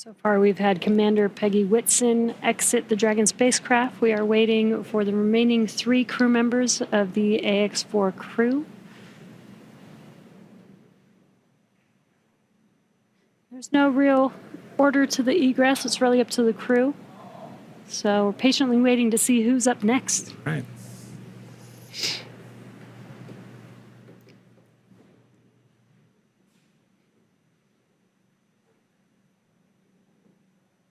So far, we've had Commander Peggy Whitson exit the Dragon spacecraft. We are waiting for the remaining 3 crew members of the AX-4 crew. There's no real order to the egress. It's really up to the crew. So we're patiently waiting to see who's up next. Right.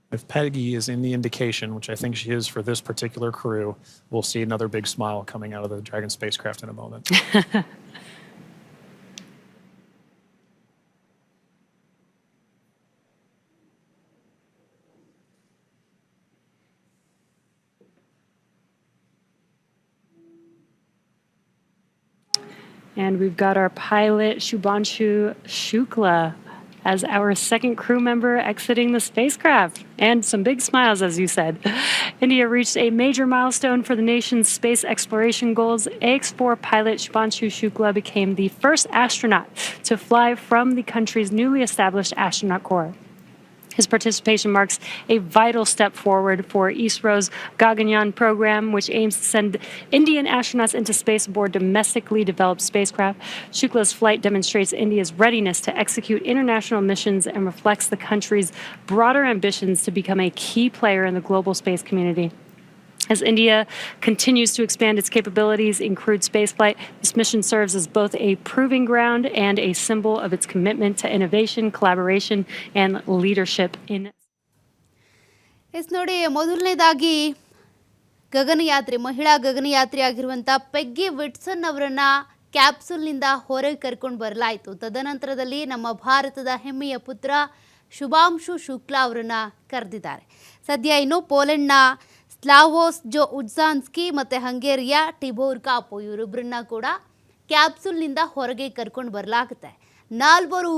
If Peggy is in the indication, which I think she is for this particular crew, we'll see another big smile coming out of the Dragon spacecraft in a moment. And we've got our pilot, Shubhanshu Shukla, as our second crew member exiting the spacecraft. And some big smiles, as you said. India reached a major milestone for the nation's space exploration goals. AX-4 pilot Shubhanshu Shukla became the first astronaut to fly from the country's newly established astronaut corps. His participation marks a vital step forward for ISRO's Gaganyaan program, which aims to send Indian astronauts into space aboard domestically developed spacecraft. Shukla's flight demonstrates India's readiness to execute international missions and reflects the country's broader ambitions to become a key player in the global space community. As India continues to expand its capabilities in crewed spaceflight, this mission serves as both a proving ground and a symbol of its commitment to innovation, collaboration, and leadership in. Yes ನೋಡಿ, ಮೊದಲನೇದಾಗಿ ಗಗನಯಾತ್ರಿ ಮಹಿಳಾ ಗಗನಯಾತ್ರಿ ಆಗಿರುವಂಥ ಪೆಗ್ಗಿ ವಿಟ್ಸನ್ ಅವರನ್ನು ಕ್ಯಾಪ್ಸೂಲ್ನಿಂದ ಹೊರಗೆ ಕರ್ಕೊಂಡು ಬರಲಾಯಿತು. ತದನಂತರದಲ್ಲಿ ನಮ್ಮ ಭಾರತದ ಹೆಮ್ಮೆಯ ಪುತ್ರ ಶುಭಾಂಶು ಶುಕ್ಲಾ ಅವರನ್ನು ಕರೆದಿದ್ದಾರೆ. ಸದ್ಯ ಇನ್ನು ಪೋಲೆಂಡ್ನ ಸ್ಲಾವೋಸ್ ಜೋ ಉಡ್ಜಾನ್ಸ್ಕಿ ಮತ್ತು ಹಂಗೇರಿಯ ಟಿಬೋರ್ ಕಾಪು ಇವರಿಬ್ಬರನ್ನ ಕೂಡ ಕ್ಯಾಪ್ಸೂಲ್ನಿಂದ ಹೊರಗೆ ಕರ್ಕೊಂಡು ಬರಲಾಗುತ್ತೆ. 4